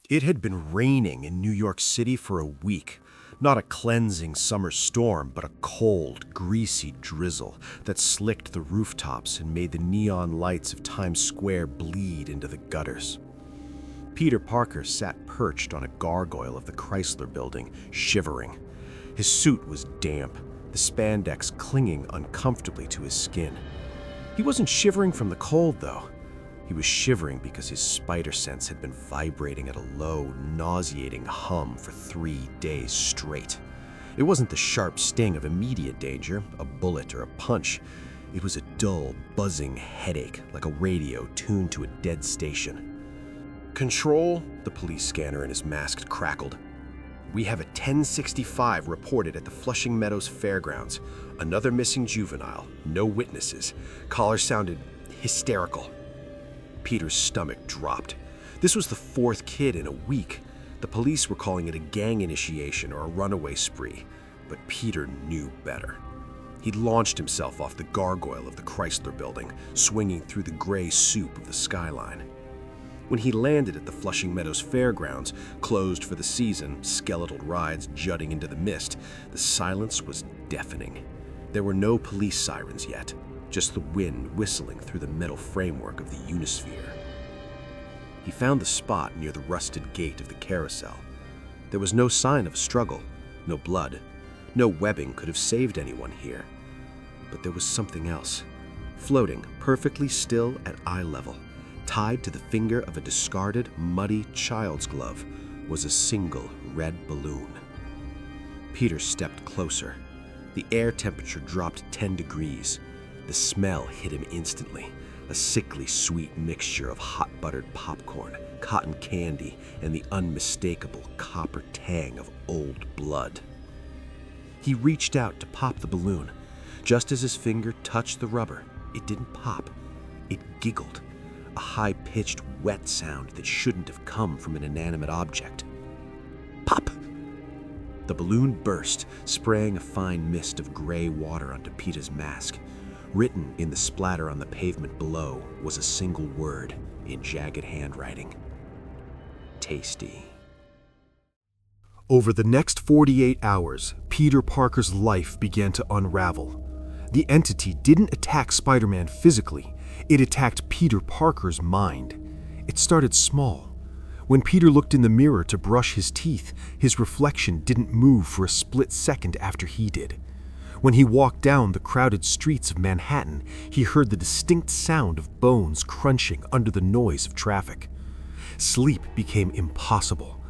It had been raining in New York City for a week. Not a cleansing summer storm, but a cold, greasy drizzle that slicked the rooftops and made the neon lights of Times Square bleed into the gutters. Peter Parker sat perched on a gargoyle of the Chrysler Building, shivering. His suit was damp, the spandex clinging uncomfortably to his skin. He wasn't shivering from the cold, though. He was shivering because his spider sense had been vibrating at a low, nauseating hum for 3 days straight. It wasn't the sharp sting of immediate danger, a bullet or a punch. It was a dull, buzzing headache, like a radio tuned to a dead station. "Control," the police scanner in his mask crackled. "We have a 1065 reported at the Flushing Meadows Fairgrounds. Another missing juvenile. No witnesses." Caller sounded hysterical. Peter's stomach dropped. This was the 4th kid in a week. The police were calling it a gang initiation or a runaway spree, but Peter knew better. He'd launched himself off the gargoyle of the Chrysler Building, swinging through the gray soup of the skyline. When he landed at the Flushing Meadows Fairgrounds, closed for the season, skeletal rides jutting into the mist, the silence was deafening. There were no police sirens yet. Just the wind whistling through the metal framework of the Unisphere. He found the spot near the rusted gate of the carousel. There was no sign of a struggle, no blood. No webbing could have saved anyone here. But there was something else. Floating perfectly still at eye level, tied to the finger of a discarded, muddy child's glove, was a single red balloon. Peter stepped closer. The air temperature dropped 10 degrees. The smell hit him instantly, a sickly sweet mixture of hot buttered popcorn, cotton candy, and the unmistakable copper tang of old blood. He reached out to pop the balloon. Just as his finger touched the rubber, it didn't pop. It giggled, a high-pitched, wet sound that shouldn't have come from an inanimate object. Pop! The balloon burst, spraying a fine mist of gray water onto Peter's mask. Written in the splatter on the pavement below was a single word in jagged handwriting. Tasty. Over the next 48 hours, Peter Parker's life began to unravel. The entity didn't attack Spider-Man physically. It attacked Peter Parker's mind. It started small. When Peter looked in the mirror to brush his teeth, his reflection didn't move for a split second after he did. When he walked down the crowded streets of Manhattan, he heard the distinct sound of bones crunching under the noise of traffic. Sleep became impossible.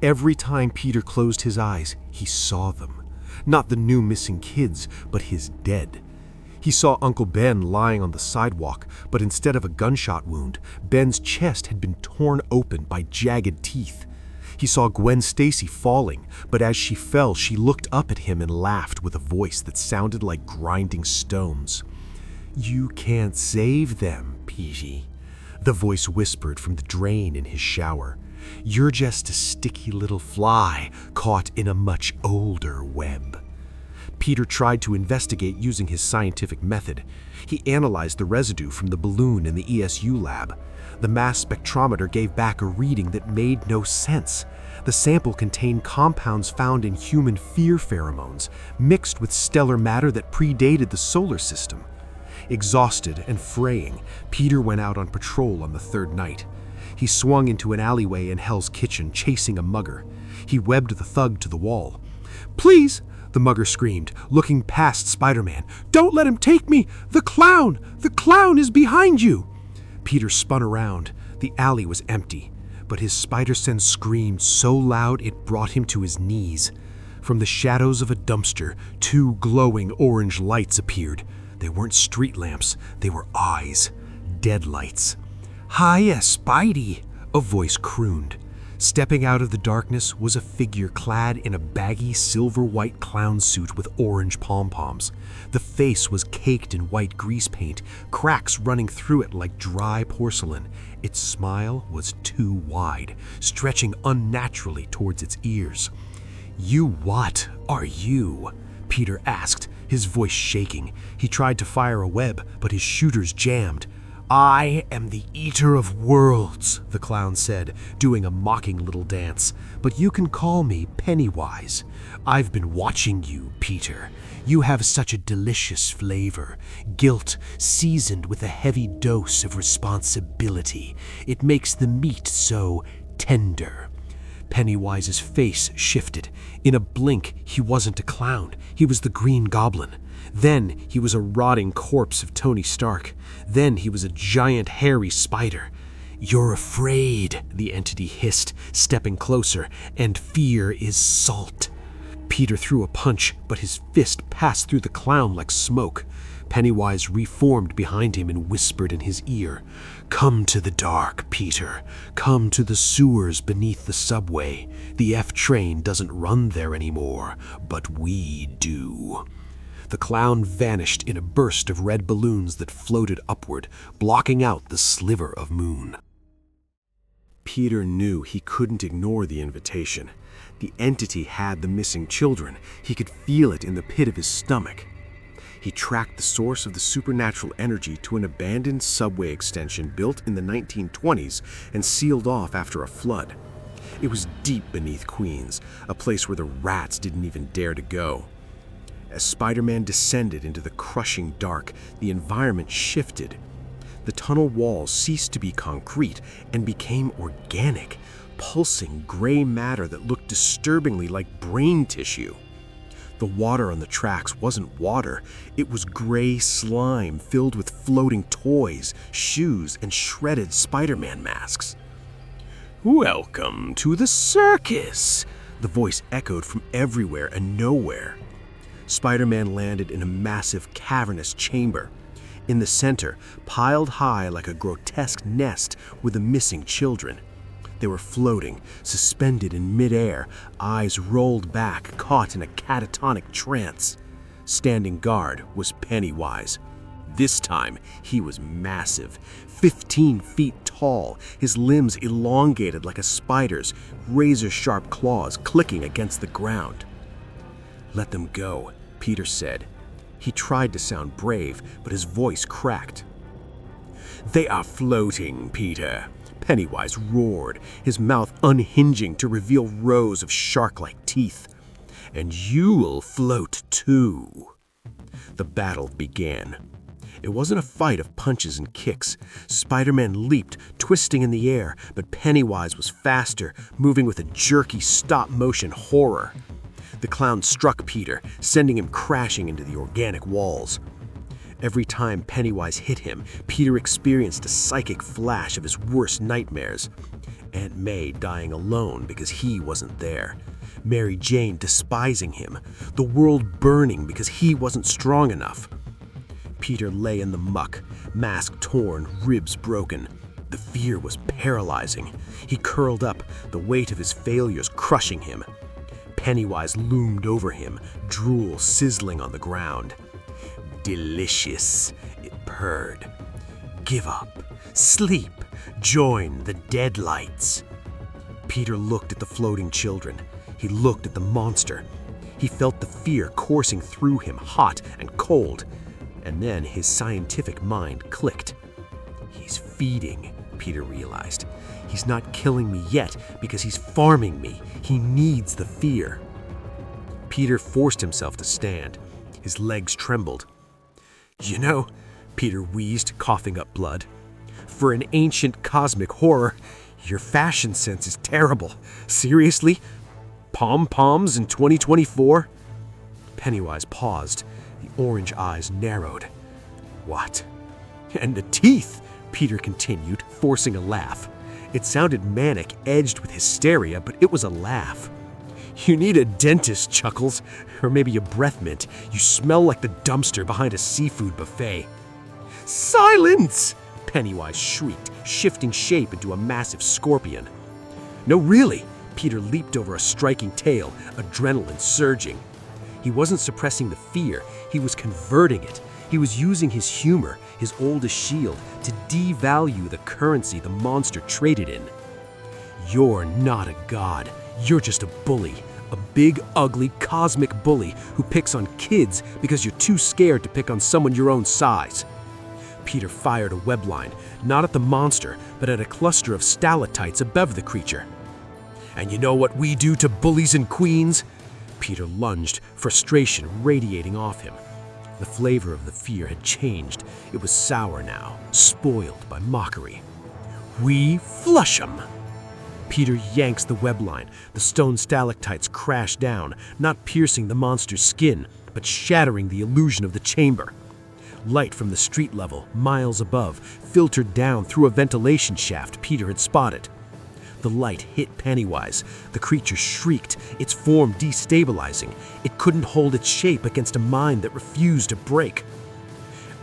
Every time Peter closed his eyes, he saw them. Not the new missing kids, but his dead. He saw Uncle Ben lying on the sidewalk, but instead of a gunshot wound, Ben's chest had been torn open by jagged teeth. He saw Gwen Stacy falling, but as she fell, she looked up at him and laughed with a voice that sounded like grinding stones. "You can't save them, Petey," the voice whispered from the drain in his shower. "You're just a sticky little fly caught in a much older web." Peter tried to investigate using his scientific method. He analyzed the residue from the balloon in the ESU lab. The mass spectrometer gave back a reading that made no sense. The sample contained compounds found in human fear pheromones, mixed with stellar matter that predated the solar system. Exhausted and fraying, Peter went out on patrol on the 3rd night. He swung into an alleyway in Hell's Kitchen, chasing a mugger. He webbed the thug to the wall. "Please!" the mugger screamed, looking past Spider-Man. "Don't let him take me! The clown! The clown is behind you!" Peter spun around. The alley was empty, but his spider sense screamed so loud it brought him to his knees. From the shadows of a dumpster, 2 glowing orange lights appeared. They weren't street lamps, they were eyes. Dead lights. "Hiya, Spidey," a voice crooned. Stepping out of the darkness was a figure clad in a baggy silver-white clown suit with orange pom-poms. The face was caked in white grease paint, cracks running through it like dry porcelain. Its smile was too wide, stretching unnaturally towards its ears. "You what are you?" Peter asked, his voice shaking. He tried to fire a web, but his shooters jammed. "I am the Eater of Worlds," the clown said, doing a mocking little dance. "But you can call me Pennywise. I've been watching you, Peter. You have such a delicious flavor, guilt seasoned with a heavy dose of responsibility. It makes the meat so tender." Pennywise's face shifted. In a blink, he wasn't a clown. He was the Green Goblin. Then he was a rotting corpse of Tony Stark. Then he was a giant hairy spider. "You're afraid," the entity hissed, stepping closer, "and fear is salt." Peter threw a punch, but his fist passed through the clown like smoke. Pennywise reformed behind him and whispered in his ear, "Come to the dark, Peter. Come to the sewers beneath the subway. The F train doesn't run there anymore, but we do." The clown vanished in a burst of red balloons that floated upward, blocking out the sliver of moon. Peter knew he couldn't ignore the invitation. The entity had the missing children. He could feel it in the pit of his stomach. He tracked the source of the supernatural energy to an abandoned subway extension built in the 1920s and sealed off after a flood. It was deep beneath Queens, a place where the rats didn't even dare to go. As Spider-Man descended into the crushing dark, the environment shifted. The tunnel walls ceased to be concrete and became organic, pulsing gray matter that looked disturbingly like brain tissue. The water on the tracks wasn't water, it was gray slime filled with floating toys, shoes, and shredded Spider-Man masks. "Welcome to the circus," the voice echoed from everywhere and nowhere. Spider-Man landed in a massive, cavernous chamber. In the center, piled high like a grotesque nest, were the missing children. They were floating, suspended in midair, eyes rolled back, caught in a catatonic trance. Standing guard was Pennywise. This time, he was massive, 15 feet tall, his limbs elongated like a spider's, razor-sharp claws clicking against the ground. "Let them go," Peter said. He tried to sound brave, but his voice cracked. "They are floating, Peter," Pennywise roared, his mouth unhinging to reveal rows of shark-like teeth. "And you'll float too." The battle began. It wasn't a fight of punches and kicks. Spider-Man leaped, twisting in the air, but Pennywise was faster, moving with a jerky stop-motion horror. The clown struck Peter, sending him crashing into the organic walls. Every time Pennywise hit him, Peter experienced a psychic flash of his worst nightmares. Aunt May dying alone because he wasn't there. Mary Jane despising him. The world burning because he wasn't strong enough. Peter lay in the muck, mask torn, ribs broken. The fear was paralyzing. He curled up, the weight of his failures crushing him. Pennywise loomed over him, drool sizzling on the ground. "Delicious," it purred. "Give up. Sleep. Join the deadlights." Peter looked at the floating children. He looked at the monster. He felt the fear coursing through him, hot and cold. And then his scientific mind clicked. "He's feeding," Peter realized. "He's not killing me yet because he's farming me. He needs the fear." Peter forced himself to stand. His legs trembled. "You know," Peter wheezed, coughing up blood, "for an ancient cosmic horror, your fashion sense is terrible. Seriously? Pom-poms in 2024? Pennywise paused. The orange eyes narrowed. "What?" "And the teeth," Peter continued, forcing a laugh. It sounded manic, edged with hysteria, but it was a laugh. "You need a dentist, Chuckles, or maybe a breath mint. You smell like the dumpster behind a seafood buffet." "Silence!" Pennywise shrieked, shifting shape into a massive scorpion. "No, really!" Peter leaped over a striking tail, adrenaline surging. He wasn't suppressing the fear, he was converting it. He was using his humor, his oldest shield, to devalue the currency the monster traded in. "You're not a god. You're just a bully. A big, ugly, cosmic bully who picks on kids because you're too scared to pick on someone your own size." Peter fired a web line, not at the monster, but at a cluster of stalactites above the creature. "And you know what we do to bullies and queens?" Peter lunged, frustration radiating off him. The flavor of the fear had changed. It was sour now, spoiled by mockery. "We flush 'em!" Peter yanks the web line. The stone stalactites crash down, not piercing the monster's skin, but shattering the illusion of the chamber. Light from the street level, miles above, filtered down through a ventilation shaft Peter had spotted. The light hit Pennywise. The creature shrieked, its form destabilizing. It couldn't hold its shape against a mind that refused to break.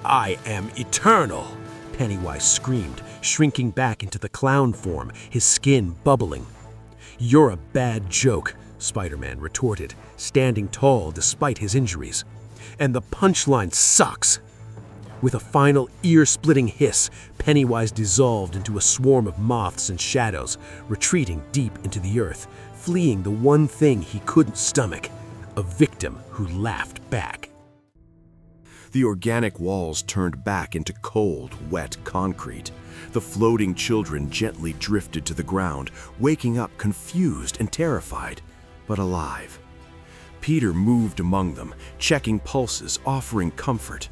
"I am eternal!" Pennywise screamed, shrinking back into the clown form, his skin bubbling. "You're a bad joke," Spider-Man retorted, standing tall despite his injuries. "And the punchline sucks!" With a final ear-splitting hiss, Pennywise dissolved into a swarm of moths and shadows, retreating deep into the earth, fleeing the one thing he couldn't stomach, a victim who laughed back. The organic walls turned back into cold, wet concrete. The floating children gently drifted to the ground, waking up confused and terrified, but alive. Peter moved among them, checking pulses, offering comfort.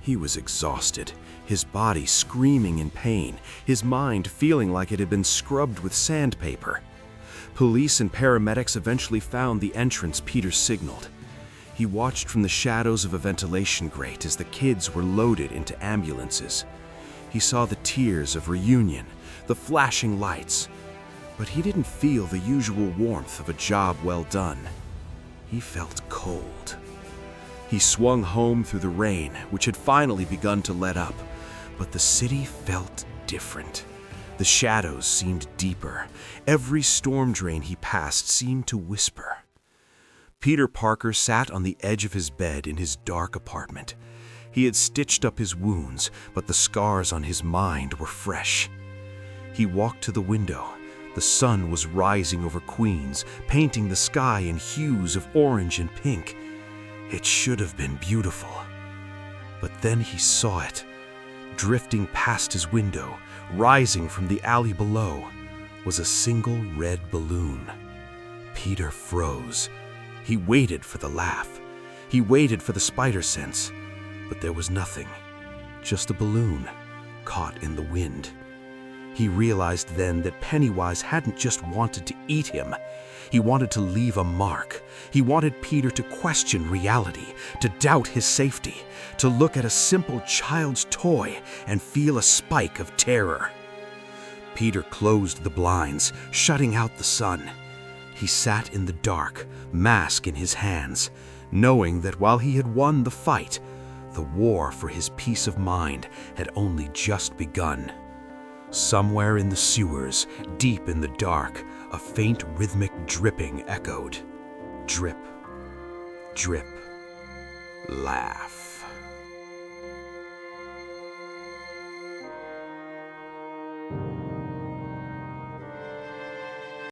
He was exhausted, his body screaming in pain, his mind feeling like it had been scrubbed with sandpaper. Police and paramedics eventually found the entrance Peter signaled. He watched from the shadows of a ventilation grate as the kids were loaded into ambulances. He saw the tears of reunion, the flashing lights, but he didn't feel the usual warmth of a job well done. He felt cold. He swung home through the rain, which had finally begun to let up, but the city felt different. The shadows seemed deeper. Every storm drain he passed seemed to whisper. Peter Parker sat on the edge of his bed in his dark apartment. He had stitched up his wounds, but the scars on his mind were fresh. He walked to the window. The sun was rising over Queens, painting the sky in hues of orange and pink. It should have been beautiful. But then he saw it. Drifting past his window, rising from the alley below, was a single red balloon. Peter froze. He waited for the laugh. He waited for the spider sense. But there was nothing. Just a balloon, caught in the wind. He realized then that Pennywise hadn't just wanted to eat him. He wanted to leave a mark. He wanted Peter to question reality, to doubt his safety, to look at a simple child's toy and feel a spike of terror. Peter closed the blinds, shutting out the sun. He sat in the dark, mask in his hands, knowing that while he had won the fight, the war for his peace of mind had only just begun. Somewhere in the sewers, deep in the dark, a faint rhythmic dripping echoed. Drip, drip, laugh.